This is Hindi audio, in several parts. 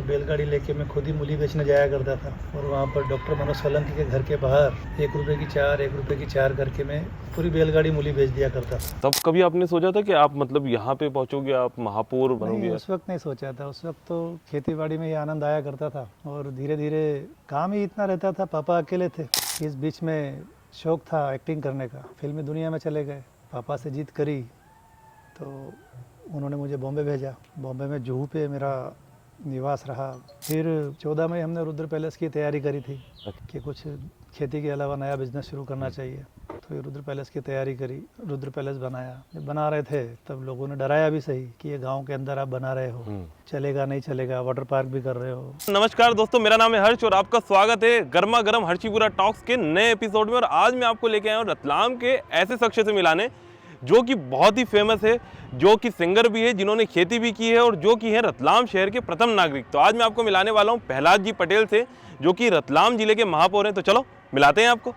बैलगाड़ी लेके मैं खुद ही मूली बेचने जाया करता था और वहाँ पर डॉक्टर मनोज सोलंकी के घर के बाहर 1 रुपए की 4 करके मैं पूरी बैलगाड़ी मूली बेच दिया करता था। तब कभी आपने सोचा था कि आप मतलब यहाँ पे पहुँचोगे, आप महापौर नहीं, बनोगे? उस वक्त नहीं सोचा था। उस वक्त तो खेती बाड़ी में ही आनंद आया करता था और धीरे धीरे काम ही इतना रहता था। पापा अकेले थे। इस बीच में शौक था एक्टिंग करने का। फिल्मी दुनिया में चले गए, पापा से जिद करी तो उन्होंने मुझे बॉम्बे भेजा। बॉम्बे में जुहू पे मेरा निवास रहा। फिर 14 में हमने रुद्र पैलेस की तैयारी करी थी कि कुछ खेती के अलावा नया बिजनेस शुरू करना चाहिए। तो ये रुद्र पैलेस की तैयारी करी, रुद्र पैलेस बनाया। जब बना रहे थे तब लोगों ने डराया भी सही कि ये गांव के अंदर आप बना रहे हो, चलेगा नहीं चलेगा, वाटर पार्क भी कर रहे हो। नमस्कार दोस्तों, मेरा नाम है हर्ष और आपका स्वागत है गर्मा गर्म हर्षीपुरा टॉक्स के नए एपिसोड में। और आज मैं आपको लेके आया हूँ रतलाम के ऐसे शख्स से मिलाने जो कि बहुत ही फेमस है, जो कि सिंगर भी है, जिन्होंने खेती भी की है और जो कि है रतलाम शहर के प्रथम नागरिक। तो आज मैं आपको मिलाने वाला हूँ प्रहलाद जी पटेल से, जो कि रतलाम जिले के महापौर हैं। तो चलो मिलाते हैं आपको।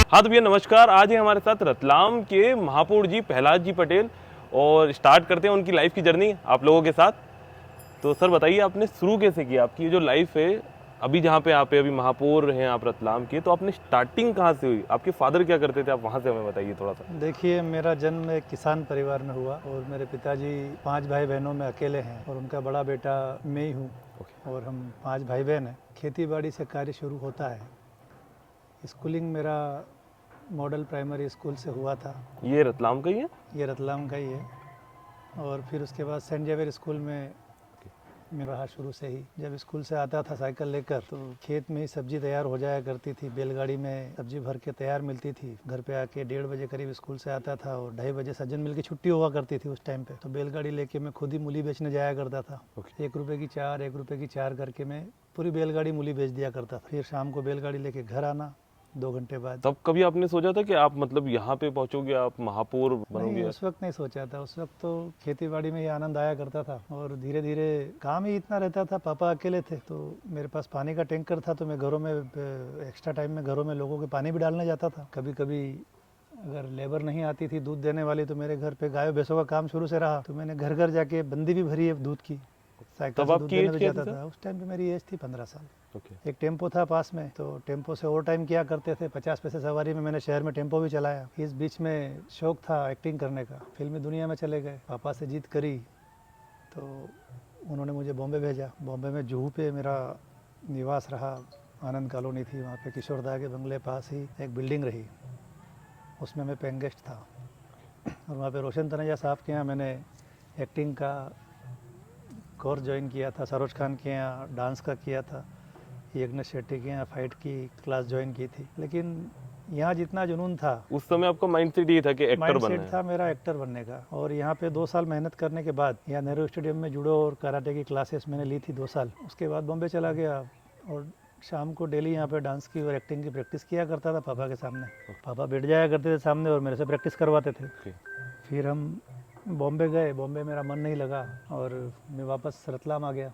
हाँ तो भैया नमस्कार। आज है हमारे साथ रतलाम के महापौर जी प्रहलाद जी पटेल और स्टार्ट करते हैं उनकी लाइफ की जर्नी आप लोगों के साथ। तो सर बताइए, आपने शुरू कैसे किया? आपकी ये जो लाइफ है अभी जहाँ पे आप अभी महापौर हैं आप रतलाम के, तो आपने स्टार्टिंग कहाँ से हुई? आपके फादर क्या करते थे? आप वहाँ से हमें बताइए थोड़ा सा। देखिए, मेरा जन्म एक किसान परिवार में हुआ और मेरे पिताजी 5 भाई बहनों में अकेले हैं और उनका बड़ा बेटा मैं ही हूँ। और हम 5 भाई बहन हैं। खेती बाड़ी से कार्य शुरू होता है। स्कूलिंग मेरा मॉडल प्राइमरी स्कूल से हुआ था। ये रतलाम का ही है? ये रतलाम का ही है। और फिर उसके बाद सेंट जेवियर स्कूल में मैं रहा शुरू से ही। जब स्कूल से आता था साइकिल लेकर तो खेत में ही सब्जी तैयार हो जाया करती थी। बैलगाड़ी में सब्जी भर के तैयार मिलती थी। घर पे आके 1:30 बजे करीब स्कूल से आता था और 2:30 बजे सज्जन मिल की छुट्टी हुआ करती थी उस टाइम पे। तो बैलगाड़ी लेके मैं खुद ही मूली बेचने जाया करता था। 1 रुपए की 4 करके मैं पूरी बैलगाड़ी मूली बेच दिया करता था। फिर शाम को बैलगाड़ी लेके घर आना 2 घंटे बाद। तब कभी आपने सोचा था कि आप मतलब यहाँ पे पहुँचोगे, आप महापौर बनोगे? नहीं, उस वक्त नहीं सोचा था। उस वक्त तो खेती बाड़ी में ही आनंद आया करता था और धीरे धीरे काम ही इतना रहता था। पापा अकेले थे तो मेरे पास पानी का टैंकर था तो मैं घरों में एक्स्ट्रा टाइम में घरों में लोगों के पानी भी डालने जाता था। कभी कभी अगर लेबर नहीं आती थी दूध देने वाली तो मेरे घर पे गायों भैंसों का काम शुरू से रहा तो मैंने घर घर जाके बंदी भी भरी है दूध की। साइकिल से दूध देने भी जाता था। उस टाइम पे मेरी एज थी 15 साल। एक टेम्पो था पास में तो टेम्पो से ओवर टाइम किया करते थे। 50 पैसे सवारी में मैंने शहर में टेम्पो भी चलाया। इस बीच में शौक था एक्टिंग करने का। फिल्मी दुनिया में चले गए, पापा से जिद करी तो उन्होंने मुझे बॉम्बे भेजा। बॉम्बे में जुहू पे मेरा निवास रहा। आनंद कॉलोनी थी वहाँ पे, किशोरदा के बंगले पास ही एक बिल्डिंग रही, उसमें मैं पेइंग गेस्ट था। और वहाँ पे रोशन तनेजा साहब के यहाँ मैंने एक्टिंग का कोर्स ज्वाइन किया था। सरोज खान के यहाँ डांस का किया था। यज्ञ शेट्टी के यहाँ फाइट की क्लास ज्वाइन की थी। लेकिन यहाँ जितना जुनून था उस समय आपका माइंडसेट ये था कि एक्टर बनना है? था मेरा एक्टर बनने का। और यहाँ पे 2 साल मेहनत करने के बाद यहाँ नेहरू स्टेडियम में जूडो और कराटे की क्लासेस मैंने ली थी 2 साल। उसके बाद बॉम्बे चला गया और शाम को डेली यहाँ पे डांस की और एक्टिंग की प्रैक्टिस किया करता था पापा के सामने। पापा बैठ जाया करते थे सामने और मेरे से प्रैक्टिस करवाते थे। फिर हम बॉम्बे गए। बॉम्बे मेरा मन नहीं लगा और मैं वापस रतलाम आ गया।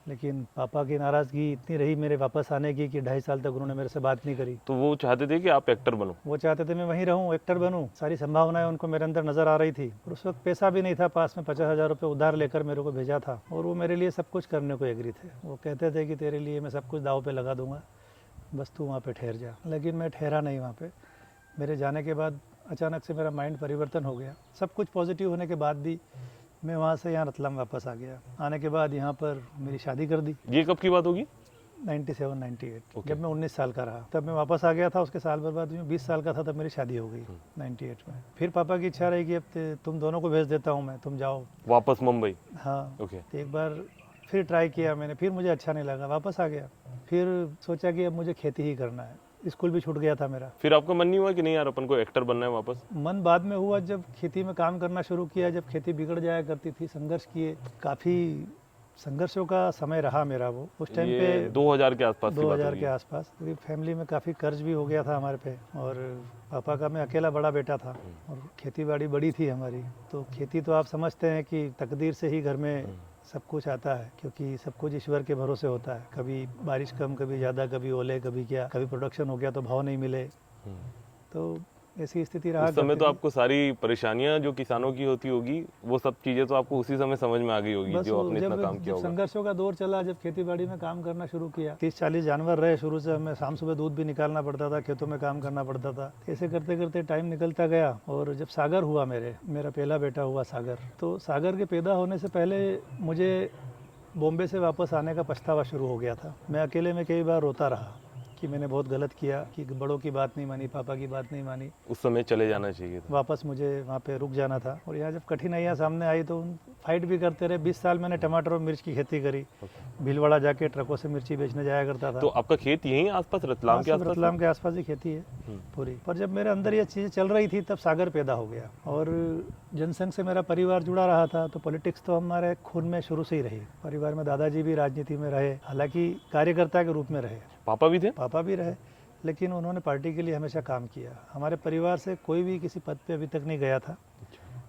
लेकिन पापा की नाराज़गी इतनी रही मेरे वापस आने की कि 2.5 साल तक उन्होंने मेरे से बात नहीं करी। तो वो चाहते थे कि आप एक्टर बनो? वो चाहते थे मैं वहीं रहूं, एक्टर बनूं। सारी संभावनाएं उनको मेरे अंदर नज़र आ रही थी। और उस वक्त पैसा भी नहीं था पास में। 50,000 रुपये उधार लेकर मेरे को भेजा था और वो मेरे लिए सब कुछ करने को एग्री थे। वो कहते थे कि तेरे लिए मैं सब कुछ दाव पे लगा दूंगा, बस तू वहाँ पर ठहर जा। लेकिन मैं ठहरा नहीं वहाँ पर। मेरे जाने के बाद अचानक से मेरा माइंड परिवर्तन हो गया। सब कुछ पॉजिटिव होने के बाद भी मैं वहाँ से यहाँ रतलाम वापस आ गया। आने के बाद यहाँ पर मेरी शादी कर दी। ये कब की बात होगी? 97-98 जब मैं 19 साल का रहा तब मैं वापस आ गया था। उसके साल भर बाद 20 साल का था तब मेरी शादी हो गई 98 में। फिर पापा की इच्छा रही कि अब तुम दोनों को भेज देता हूँ मैं, तुम जाओ वापस मुंबई। हाँ। तो एक बार फिर ट्राई किया मैंने, फिर मुझे अच्छा नहीं लगा, वापस आ गया। फिर सोचा कि अब मुझे खेती ही करना है। स्कूल भी छूट गया था मेरा। फिर आपका मन नहीं हुआ कि नहीं यार अपन को एक्टर बनना है वापस? मन बाद में हुआ जब खेती में काम करना शुरू किया। जब खेती बिगड़ जाया करती थी, संघर्ष किए, काफ़ी संघर्षों का समय रहा मेरा वो। उस टाइम पे 2000 के आसपास 2000 के आसपास पूरी फैमिली में काफ़ी कर्ज भी हो गया था हमारे पे। और पापा का मैं अकेला बड़ा बेटा था और खेती बाड़ी बड़ी थी हमारी। तो खेती तो आप समझते हैं कि तकदीर से ही घर में सब कुछ आता है, क्योंकि सब कुछ ईश्वर के भरोसे होता है। कभी बारिश कम, कभी ज़्यादा, कभी ओले, कभी क्या, कभी प्रोडक्शन हो गया तो भाव नहीं मिले, तो ऐसी स्थिति रहा उस समय करती तो थी। आपको सारी परेशानियां जो किसानों की होती होगी, वो सब चीजें तो आपको उसी समय समझ में आ गई होगी, बस जो वो आपने इतना काम जब किया जब होगा। संघर्षों का दौर चला, जब खेती बाड़ी में काम करना शुरू किया, 30-40 जानवर रहे शुरू से, हमें शाम सुबह दूध भी निकालना पड़ता था, खेतों में काम करना पड़ता था। ऐसे करते करते टाइम निकलता गया, और जब सागर हुआ, मेरा पहला बेटा हुआ सागर, तो सागर के पैदा होने से पहले मुझे बॉम्बे से वापस आने का पछतावा शुरू हो गया था। मैं अकेले में कई बार रोता रहा कि मैंने बहुत गलत किया, कि बड़ों की बात नहीं मानी, पापा की बात नहीं मानी, उस समय चले जाना चाहिए था। वापस मुझे वहाँ पे रुक जाना था। और यहाँ जब कठिनाइयाँ सामने आई तो फाइट भी करते रहे। 20 साल मैंने टमाटर और मिर्च की खेती करी, भीलवाड़ा जाके ट्रकों से मिर्ची बेचने जाया करता था। तो आपका खेत यहीं आसपास, रतलाम के सब आसपास? रतलाम के आसपास ही खेती है पूरी। पर जब मेरे अंदर ये चीज़ें चल रही थी, तब सागर पैदा हो गया, और जनसंघ से मेरा परिवार जुड़ा रहा था, तो पॉलिटिक्स तो हमारे खून में शुरू से ही रही। परिवार में दादाजी भी राजनीति में रहे, हालांकि कार्यकर्ता के रूप में रहे, पापा भी थे? पापा भी रहे, लेकिन उन्होंने पार्टी के लिए हमेशा काम किया। हमारे परिवार से कोई भी किसी पद पे अभी तक नहीं गया था,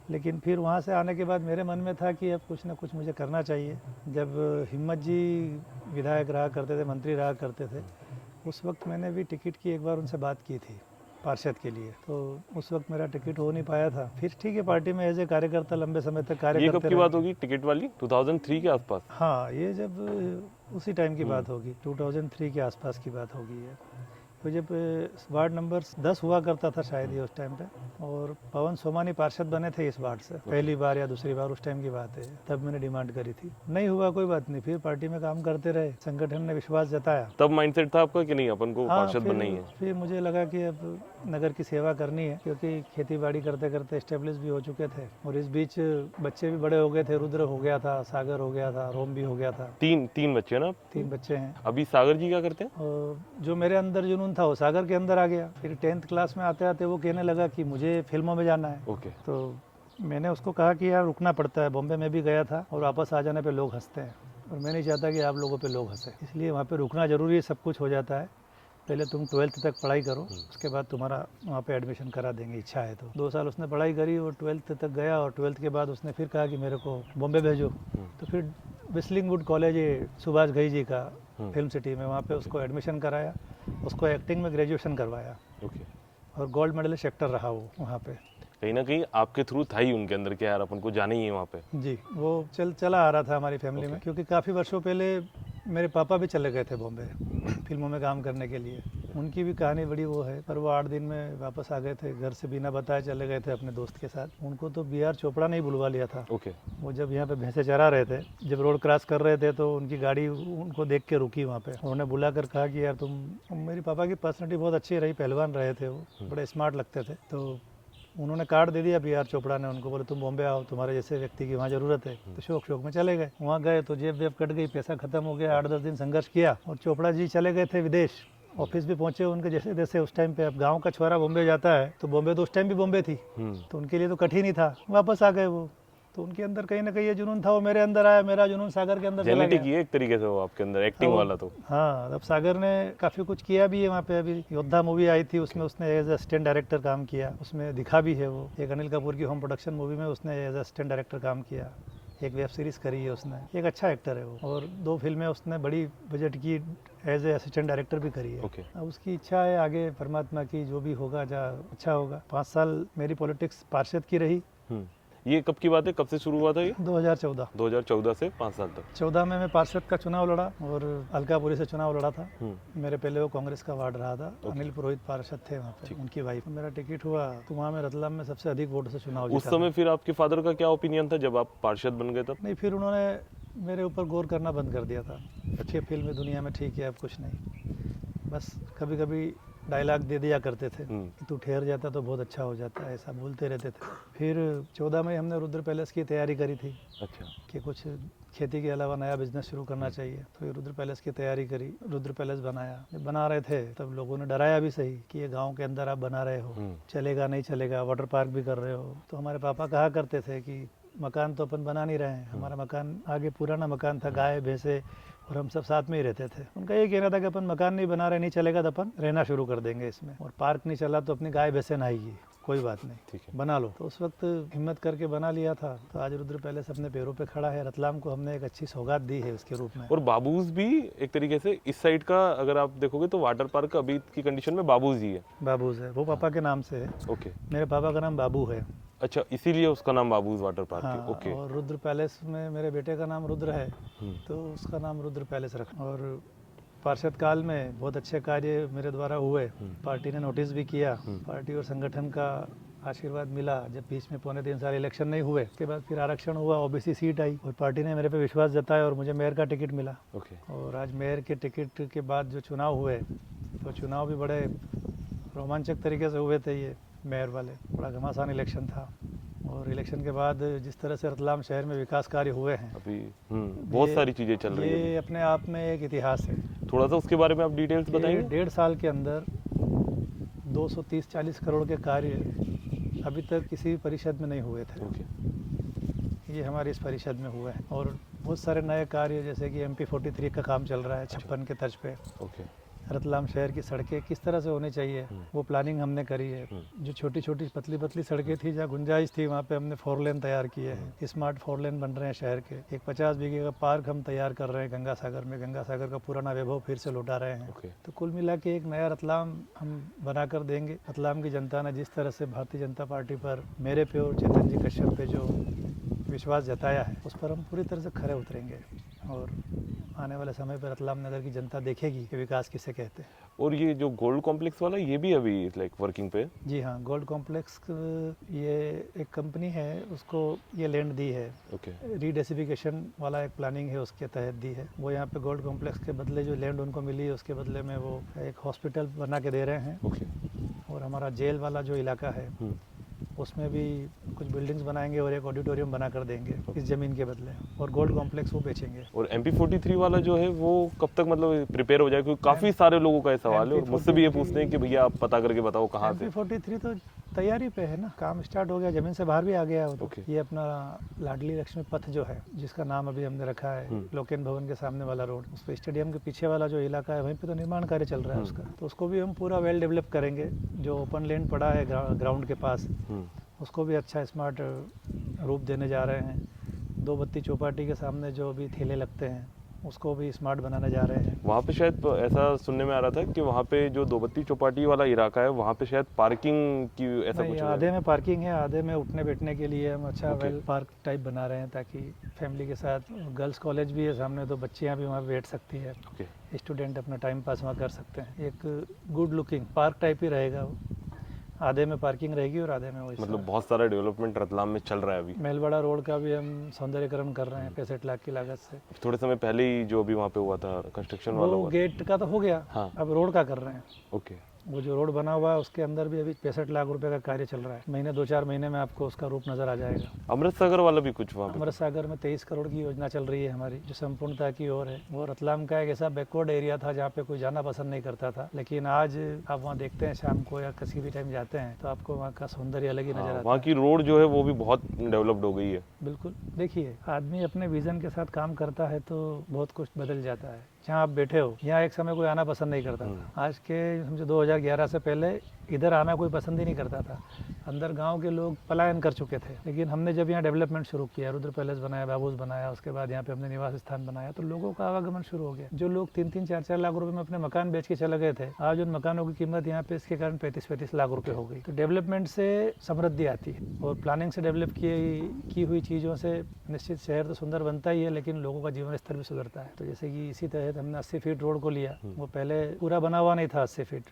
लेकिन फिर वहाँ से आने के बाद मेरे मन में था कि अब कुछ ना कुछ मुझे करना चाहिए। जब हिम्मत जी विधायक रहा करते थे, मंत्री रहा करते थे, उस वक्त मैंने भी टिकट की एक बार उनसे बात की थी पार्षद के लिए, तो उस वक्त मेरा टिकट हो नहीं पाया था। फिर ठीक है, पार्टी में एज ए कार्यकर्ता लंबे समय तक कार्य ये करते कब की रहे। बात होगी टिकट वाली? 2003 के आसपास? हाँ, ये जब उसी टाइम की बात होगी, 2003 के आसपास की बात होगी ये। तो जब वार्ड नंबर 10 हुआ करता था शायद ये उस टाइम पे, और पवन सोमानी पार्षद बने थे इस वार्ड से, पहली बार या दूसरी बार, उस टाइम की बात है। तब मैंने डिमांड करी थी, नहीं हुआ, कोई बात नहीं, फिर पार्टी में काम करते रहे, संगठन ने विश्वास जताया। तब माइंडसेट था आपका कि नहीं, अपन को पार्षद बनना ही है? फिर मुझे लगा कि अब नगर की सेवा करनी है, क्योंकि खेती बाड़ी करते करते एस्टेब्लिश भी हो चुके थे, और इस बीच बच्चे भी बड़े हो गए थे। रुद्र हो गया था, सागर हो गया था, रोम भी हो गया था। तीन बच्चे ना? 3 बच्चे हैं। अभी सागर जी क्या करते हैं? और जो मेरे अंदर जुनून था वो सागर के अंदर आ गया। फिर 10th क्लास में आते आते वो कहने लगा कि मुझे फिल्मों में जाना है। ओके। तो मैंने उसको कहा कि यार रुकना पड़ता है, बॉम्बे में भी गया था, और वापस आ जाने पे लोग हंसते हैं, और मैं नहीं चाहता कि आप लोगों पे लोग हंसे, इसलिए वहाँ पे रुकना ज़रूरी है। सब कुछ हो जाता है, पहले तुम 12th तक पढ़ाई करो, उसके बाद तुम्हारा वहाँ पे एडमिशन करा देंगे, इच्छा है तो। 2 साल उसने पढ़ाई करी और 12th तक गया, और 12th के बाद उसने फिर कहा कि मेरे को बॉम्बे भेजो। तो फिर विस्लिंगवुड कॉलेज है सुभाष घई जी का, फिल्म सिटी में, वहाँ पे उसको एडमिशन कराया, उसको एक्टिंग में ग्रेजुएशन करवाया, ओके। और गोल्ड मेडलिस्ट एक्टर रहा वो वहाँ पे। कहीं ना कहीं आपके थ्रू था ही उनके अंदर कि यार अपन को जाना ही है वहाँ पे। जी, वो चला आ रहा था हमारी फैमिली में, क्योंकि काफ़ी वर्षों पहले मेरे पापा भी चले गए थे बॉम्बे फिल्मों में काम करने के लिए। उनकी भी कहानी बड़ी वो है, पर वो 8 दिन में वापस आ गए थे, घर से बिना बताए चले गए थे अपने दोस्त के साथ। उनको तो BR चोपड़ा ने ही बुलवा लिया था। ओके। वो जब यहाँ पे भैंसे चरा रहे थे, जब रोड क्रॉस कर रहे थे, तो उनकी गाड़ी उनको देख के रुकी वहाँ पे। उन्होंने बुलाकर कहा कि यार तुम, मेरे पापा की पर्सनैलिटी बहुत अच्छी रही, पहलवान रहे थे वो, बड़े स्मार्ट लगते थे, तो उन्होंने कार्ड दे दिया BR चोपड़ा ने उनको, बोले तुम बॉम्बे आओ, तुम्हारे जैसे व्यक्ति की वहाँ ज़रूरत है। तो शौक में चले गए। वहाँ गए तो जेब वेब कट गई, पैसा खत्म हो गया, 8-10 दिन संघर्ष किया, और चोपड़ा जी चले गए थे विदेश, ऑफिस भी पहुंचे उनके जैसे जैसे। उस टाइम पे अब गांव का छोरा बॉम्बे जाता है, तो बॉम्बे तो उस टाइम भी बॉम्बे थी, तो उनके लिए तो कठिन ही था। वापस आ गए वो, तो उनके अंदर कहीं ना कहीं ये जुनून था, वो मेरे अंदर आया, मेरा जुनून सागर के अंदर चला जेनेटिक गया। ही है एक तरीके से वो आपके अंदर, एक्टिंग वाला तो। हाँ, अब सागर ने काफ़ी कुछ किया भी है वहाँ पे। अभी योद्धा मूवी आई थी, उसमें उसने एज असिस्टेंट डायरेक्टर काम किया, उसमें दिखा भी है वो। एक अनिल कपूर की होम प्रोडक्शन मूवी में उसने एज असिस्टेंट डायरेक्टर काम किया, एक वेब सीरीज़ करी है उसने, एक अच्छा एक्टर है वो। और 2 फिल्में उसने बड़ी बजट की एज ए असिस्टेंट डायरेक्टर भी करी है। ओके। अब उसकी इच्छा है, आगे परमात्मा की जो भी होगा अच्छा होगा। 5 साल मेरी पॉलिटिक्स पार्षद की रही। ये कब की बात है, कब से शुरू हुआ था ये? 2014। 2014 से 5 साल तक। 14 में मैं पार्षद का चुनाव लड़ा, और अलकापुरी से चुनाव लड़ा था। मेरे पहले वो कांग्रेस का वार्ड रहा था, अनिल पुरोहित पार्षद थे वहाँ पे, उनकी वाइफ। मेरा टिकट हुआ, तो वहाँ में रतलाम में सबसे अधिक वोट से चुनाव जीता। उस समय फिर आपके फादर का क्या ओपिनियन था जब आप पार्षद बन गए तब? नहीं, फिर उन्होंने मेरे ऊपर गौर करना बंद कर दिया था। अच्छी फिल्म दुनिया में ठीक है, अब कुछ नहीं, बस कभी कभी डायलॉग दे दिया करते थे कि तू ठहर जाता तो बहुत अच्छा हो जाता है, ऐसा बोलते रहते थे। फिर 14 में हमने रुद्र पैलेस की तैयारी करी थी। अच्छा। कि कुछ खेती के अलावा नया बिजनेस शुरू करना चाहिए, तो ये रुद्र पैलेस की तैयारी करी, रुद्र पैलेस बनाया। जब बना रहे थे तब लोगों ने डराया भी सही कि ये गांव के अंदर आप बना रहे हो, चलेगा नहीं चलेगा, वाटर पार्क भी कर रहे हो। तो हमारे पापा कहा करते थे कि मकान तो अपन बना नहीं रहे हैं, हमारा मकान आगे पुराना मकान था, गाय भैंसे और हम सब साथ में ही रहते थे। उनका ये कहना था कि अपन मकान नहीं बना रहे, नहीं चलेगा तो अपन रहना शुरू कर देंगे इसमें, और पार्क नहीं चला तो अपनी गाय भैंसे नहाएगी, कोई बात नहीं, ठीक है। बना लो। तो उस वक्त हिम्मत करके बना लिया था। तो आज रुद्र पैलेस अपने पैरों पे खड़ा है। रतलाम को हमने एक अच्छी सौगात दी है उसके रूप में। और बाबूज भी एक तरीके से इस साइड का अगर आप देखोगे तो वाटर पार्क अभी की कंडीशन में बाबूज ही है। बाबूज है, वो पापा के नाम से है। ओके, मेरे पापा का नाम बाबू है। अच्छा, इसीलिए उसका नाम बाबूज वाटर पार्क है। हाँ, ओके। और रुद्र पैलेस में मेरे बेटे का नाम रुद्र है, हम्म, तो उसका नाम रुद्र पैलेस रखा। और पार्षद काल में बहुत अच्छे कार्य मेरे द्वारा हुए। पार्टी ने नोटिस भी किया, पार्टी और संगठन का आशीर्वाद मिला। जब बीच में 2.25 साल इलेक्शन नहीं हुए, उसके बाद फिर आरक्षण हुआ, ओबीसी सीट आई और पार्टी ने मेरे पे विश्वास जताया और मुझे मेयर का टिकट मिला। ओके। और आज मेयर के टिकट के बाद जो चुनाव हुए, तो चुनाव भी बड़े रोमांचक तरीके से हुए थे। ये मेयर वाले बड़ा घमासान इलेक्शन था। और इलेक्शन के बाद जिस तरह से रतलाम शहर में विकास कार्य हुए हैं, अभी बहुत सारी चीजें चल रही है। ये अपने आप में एक इतिहास है। थोड़ा सा उसके बारे में आप डिटेल्स बताएंगे। 1.5 साल के अंदर 230-40 करोड़ के कार्य अभी तक किसी भी परिषद में नहीं हुए थे। ओके। ये हमारी इस परिषद में हुआ है। और बहुत सारे नए कार्य, जैसे कि MP 43 का काम चल रहा है 56 के तर्ज पे। ओके। रतलाम शहर की सड़कें किस तरह से होनी चाहिए, वो प्लानिंग हमने करी है। जो छोटी छोटी पतली पतली सड़कें थी, जहाँ गुंजाइश थी, वहाँ पे हमने 4 लेन तैयार किए हैं। स्मार्ट 4 लेन बन रहे हैं शहर के। एक 50 बीघे का पार्क हम तैयार कर रहे हैं गंगा सागर में। गंगा सागर का पुराना वैभव फिर से लौटा रहे हैं। ओके। तो कुल मिला के एक नया रतलाम हम बना कर देंगे। रतलाम की जनता ने जिस तरह से भारतीय जनता पार्टी पर, मेरे पे और चेतन जी कश्यप पे जो विश्वास जताया है, उस पर हम पूरी तरह से खरे उतरेंगे। और आने वाले समय पर रतलाम नगर की जनता देखेगी कि विकास किसे कहते हैं। और ये जो गोल्ड कॉम्प्लेक्स वाला, ये भी अभी लाइक वर्किंग पे? जी हाँ, गोल्ड कॉम्प्लेक्स ये एक कंपनी है, उसको ये लैंड दी है। ओके। रीडेसिफिकेशन वाला एक प्लानिंग है, उसके तहत दी है। वो यहाँ पे गोल्ड कॉम्प्लेक्स के बदले जो लैंड उनको मिली है, उसके बदले में वो एक हॉस्पिटल बना के दे रहे हैं। ओके। और हमारा जेल वाला जो इलाका है, उसमें भी कुछ बिल्डिंग्स बनाएंगे और एक ऑडिटोरियम बना कर देंगे इस ज़मीन के बदले। और गोल्ड कॉम्प्लेक्स वो बेचेंगे। और MP 43 वाला जो है वो कब तक मतलब प्रिपेयर हो जाए? क्योंकि काफी सारे लोगों का ये सवाल है और मुझसे भी ये पूछते हैं कि भैया आप पता करके बताओ कहाँ से। MP 43 तो तैयारी पे है ना, काम स्टार्ट हो गया, जमीन से बाहर भी आ गया है वो तो। Okay. ये अपना लाडली लक्ष्मी पथ जो है, जिसका नाम अभी हमने रखा है लोकेन भवन के सामने वाला रोड, उस पर स्टेडियम के पीछे वाला जो इलाका है, वहीं पे तो निर्माण कार्य चल रहा है उसका। तो उसको भी हम पूरा वेल डेवलप करेंगे। जो ओपन लैंड पड़ा है ग्राउंड के पास, उसको भी अच्छा स्मार्ट रूप देने जा रहे हैं। 2 बत्ती चौपाटी के सामने जो अभी ठेले लगते हैं, उसको भी स्मार्ट बनाने जा रहे हैं। वहाँ पे शायद ऐसा सुनने में आ रहा था कि वहाँ पे जो 2 बत्ती चौपाटी वाला इलाका है, वहाँ पे शायद पार्किंग की ऐसा नहीं, कुछ आधे में पार्किंग है, आधे में उठने बैठने के लिए हम अच्छा वेल पार्क टाइप बना रहे हैं, ताकि फैमिली के साथ, गर्ल्स कॉलेज भी है सामने, तो बच्चियाँ भी वहाँ बैठ सकती है। ओके। स्टूडेंट अपना टाइम पास वहाँ कर सकते हैं। एक गुड लुकिंग पार्क टाइप ही रहेगा वो। आधे में पार्किंग रहेगी और आधे में वही मतलब बहुत सारा डेवलपमेंट रतलाम में चल रहा है अभी। मेलवाड़ा रोड का भी हम सौंदर्यकरण कर रहे हैं 65 लाख की लागत से। थोड़े समय पहले ही जो अभी वहाँ पे हुआ था कंस्ट्रक्शन वाला वो हुआ। गेट का तो हो गया, हाँ। अब रोड का कर रहे हैं। ओके। वो जो रोड बना हुआ है उसके अंदर भी अभी 65 लाख रुपए का कार्य चल रहा है। महीने 2-4 महीने में आपको उसका रूप नजर आ जाएगा। अमृत सागर वाला भी कुछ वहाँ पे? अमृत सागर में 23 करोड़ की योजना चल रही है हमारी, जो संपूर्णता की ओर है। वो रतलाम का एक ऐसा बैकवर्ड एरिया था जहाँ पे कोई जाना पसंद नहीं करता था, लेकिन आज आप वहाँ देखते हैं शाम को या किसी भी टाइम जाते हैं तो आपको वहाँ का सौंदर्य अलग ही नजर आता है। वहाँ की रोड जो है वो भी बहुत डेवलप्ड हो गई है। बिल्कुल। देखिए, आदमी अपने विजन के साथ काम करता है तो बहुत कुछ बदल जाता है। जहाँ आप बैठे हो, यहाँ एक समय कोई आना पसंद नहीं करता था। आज के समझो 2011 से पहले इधर आना कोई पसंद ही नहीं करता था। अंदर गांव के लोग पलायन कर चुके थे। लेकिन हमने जब यहाँ डेवलपमेंट शुरू किया, रुद्र पैलेस बनाया, बाबूज बनाया, उसके बाद यहाँ पे हमने निवास स्थान बनाया, तो लोगों का आवागमन शुरू हो गया। जो लोग 3-3, 4-4 लाख रुपए में अपने मकान बेच के चले गए थे, आज उन मकानों की कीमत यहाँ पे इसके कारण 35-35 लाख रुपए हो गई। तो डेवलपमेंट से समृद्धि आती है और प्लानिंग से डेवलप की हुई चीज़ों से निश्चित शहर तो सुंदर बनता ही है, लेकिन लोगों का जीवन स्तर भी सुधरता है। तो जैसे कि इसी तहत हमने 80 फीट रोड को लिया। वो पहले पूरा बना हुआ नहीं था 80 फीट,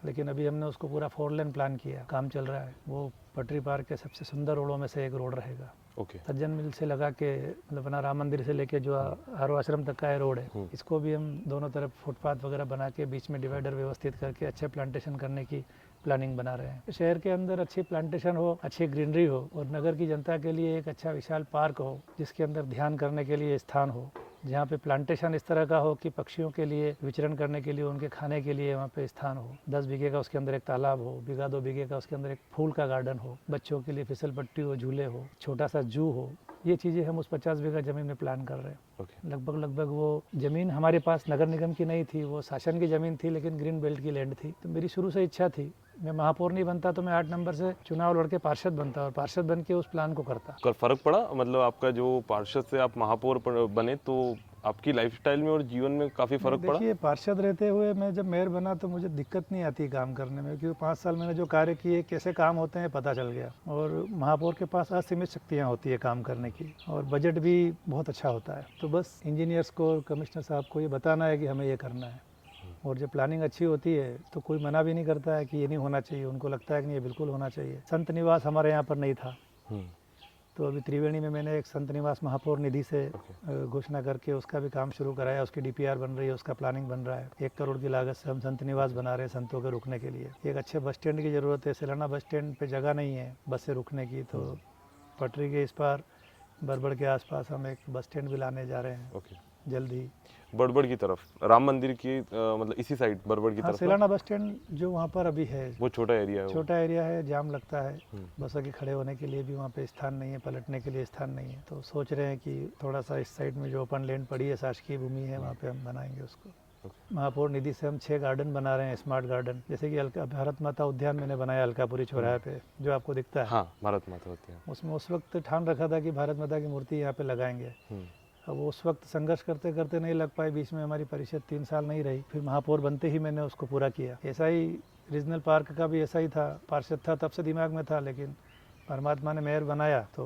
लेकिन अभी हमने उसको पूरा 4 लेन प्लान किया, काम चल रहा है। वो पटरी पार्क के सबसे सुंदर रोडों में से एक रोड रहेगा। ओके। सज्जन मिल से लगा के, मतलब बना राम मंदिर से लेके जो आरो आश्रम तक का है रोड है, इसको भी हम दोनों तरफ फुटपाथ वगैरह बना के बीच में डिवाइडर व्यवस्थित करके अच्छे प्लांटेशन करने की प्लानिंग बना रहे हैं। शहर के अंदर अच्छी प्लांटेशन हो, अच्छी ग्रीनरी हो और नगर की जनता के लिए एक अच्छा विशाल पार्क हो, जिसके अंदर ध्यान करने के लिए स्थान हो, जहाँ पे प्लांटेशन इस तरह का हो कि पक्षियों के लिए विचरण करने के लिए, उनके खाने के लिए वहाँ पे स्थान हो। 10 बीघे का उसके अंदर एक तालाब हो, बीघा 2 बीघे का उसके अंदर एक फूल का गार्डन हो, बच्चों के लिए फिसल पट्टी हो, झूले हो, छोटा सा जू हो, ये चीज़ें हम उस 50 बीघा ज़मीन में प्लान कर रहे हैं। ओके। लगभग वो ज़मीन हमारे पास नगर निगम की नहीं थी, वो शासन की ज़मीन थी, लेकिन ग्रीन बेल्ट की लैंड थी। तो मेरी शुरू से इच्छा थी, मैं महापौर नहीं बनता तो मैं 8 नंबर से चुनाव लड़ के पार्षद बनता और पार्षद बन के उस प्लान को करता। कर फर्क पड़ा, मतलब आपका जो पार्षद से आप महापौर बने तो आपकी लाइफस्टाइल में और जीवन में काफ़ी फर्क पड़ा? देखिए, पार्षद रहते हुए मैं जब मेयर बना तो मुझे दिक्कत नहीं आती काम करने में, क्योंकि 5 साल मैंने जो कार्य किए, कैसे काम होते हैं पता चल गया। और महापौर के पास असीमित शक्तियाँ होती है काम करने की, और बजट भी बहुत अच्छा होता है। तो बस इंजीनियर्स को और कमिश्नर साहब को ये बताना है कि हमें ये करना है, और जब प्लानिंग अच्छी होती है तो कोई मना भी नहीं करता है कि ये नहीं होना चाहिए, उनको लगता है कि नहीं, ये बिल्कुल होना चाहिए। संत निवास हमारे यहाँ पर नहीं था, तो अभी त्रिवेणी में मैंने एक संत निवास महापौर निधि से घोषणा करके उसका भी काम शुरू कराया। उसकी डीपीआर बन रही है, उसका प्लानिंग बन रहा है। 1 करोड़ की लागत से हम संत निवास बना रहे हैं संतों के रुकने के लिए। एक अच्छे बस स्टैंड की ज़रूरत है, सिलाना बस स्टैंड पे जगह नहीं है बस से रुकने की, तो पटरी के इस पार बरबड़ के आसपास हम एक बस स्टैंड भी लाने जा रहे हैं जल्द ही। बड़बड़ की तरफ राम मंदिर की मतलब इसी साइड बड़बड़ की हाँ, तरफ सिलाना बस स्टैंड जो वहाँ पर अभी है, वो छोटा एरिया है। छोटा एरिया है, जाम लगता है, बसों के खड़े होने के लिए भी वहाँ पे स्थान नहीं है, पलटने के लिए स्थान नहीं है। तो सोच रहे हैं कि थोड़ा सा इस साइड में जो ओपन लैंड पड़ी है, शासकीय भूमि है, वहाँ पे हम बनाएंगे उसको। महापौर निधि से हम 6 गार्डन बना रहे हैं, स्मार्ट गार्डन, जैसे कि भारत माता उद्यान मैंने बनाया अलकापुरी चौराहे पे, जो आपको दिखता है। हाँ, भारत माता उद्यान। उसमें उस वक्त ठान रखा था कि भारत माता की मूर्ति यहाँ पे लगाएंगे। अब उस वक्त संघर्ष करते करते नहीं लग पाई, बीच में हमारी परिषद 3 साल नहीं रही, फिर महापौर बनते ही मैंने उसको पूरा किया। ऐसा ही रीजनल पार्क का भी ऐसा ही था, पार्षद था तब से दिमाग में था, लेकिन परमात्मा ने मेयर बनाया तो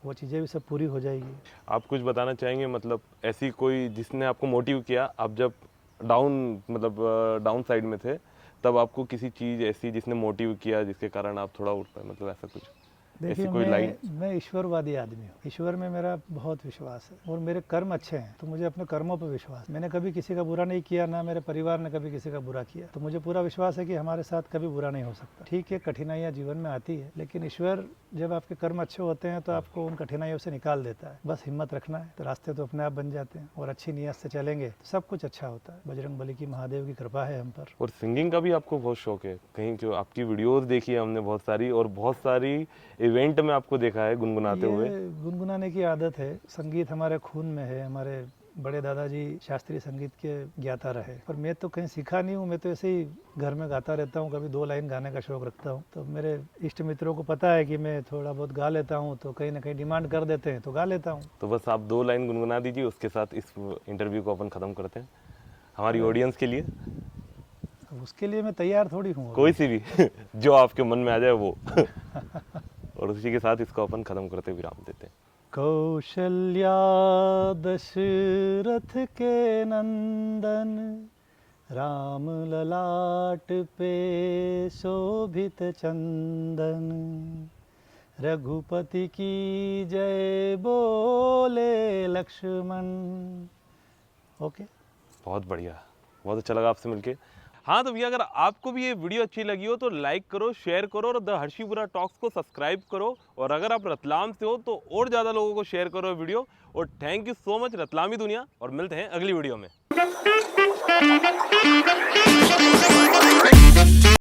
वो चीज़ें भी सब पूरी हो जाएगी। आप कुछ बताना चाहेंगे, मतलब ऐसी कोई जिसने आपको मोटिव किया, आप जब डाउन साइड में थे तब आपको किसी चीज़ ऐसी जिसने मोटिव किया जिसके कारण आप थोड़ा उठ पाए, मतलब ऐसा कुछ? देखिए, मैं ईश्वरवादी आदमी हूँ, ईश्वर में मेरा बहुत विश्वास है और मेरे कर्म अच्छे हैं, तो मुझे अपने कर्मों पर विश्वास। मैंने कभी किसी का बुरा नहीं किया, ना मेरे परिवार ने कभी किसी का बुरा किया, तो मुझे पूरा विश्वास है कि हमारे साथ कभी बुरा नहीं हो सकता। ठीक है, कठिनाइयाँ जीवन में आती है, लेकिन ईश्वर जब आपके कर्म अच्छे होते हैं तो आपको उन कठिनाइयों से निकाल देता है। बस हिम्मत रखना है, तो रास्ते तो अपने आप बन जाते हैं, और अच्छी नीयत से चलेंगे तो सब कुछ अच्छा होता है। बजरंग बली की, महादेव की कृपा है हम पर। और सिंगिंग का भी आपको बहुत शौक है, कहीं जो आपकी वीडियोस देखी है हमने बहुत सारी, और बहुत सारी इवेंट में आपको देखा है गुनगुनाते हुए। गुनगुनाने की आदत है, संगीत हमारे खून में है। हमारे बड़े दादाजी शास्त्रीय संगीत के ज्ञाता रहे, पर मैं तो कहीं सीखा नहीं हूँ, मैं तो ऐसे ही घर में गाता रहता हूँ। कभी 2 लाइन गाने का शौक रखता हूँ, तो मेरे इष्ट मित्रों को पता है कि मैं थोड़ा बहुत गा लेता हूँ, तो कहीं ना कहीं डिमांड कर देते हैं तो गा लेता हूँ। तो बस आप 2 लाइन गुनगुना दीजिए, उसके साथ इस इंटरव्यू को अपन ख़त्म करते हैं हमारी ऑडियंस के लिए। उसके लिए मैं तैयार थोड़ी हूँ, कोई सी भी जो आपके मन में आ जाए वो और उसी के साथ इसको अपन ख़त्म करते विराम देते हैं। कौशल्या दशरथ के नंदन, राम ललाट पे शोभित चंदन, रघुपति की जय बोले लक्ष्मण। ओके, बहुत बढ़िया, बहुत अच्छा लगा आपसे मिलके। हाँ तो भैया, अगर आपको भी ये वीडियो अच्छी लगी हो तो लाइक करो, शेयर करो, और द हर्षिपुरा टॉक्स को सब्सक्राइब करो। और अगर आप रतलाम से हो तो और ज़्यादा लोगों को शेयर करो वीडियो। और thank you so much Ratlami दुनिया, और मिलते हैं अगली वीडियो में।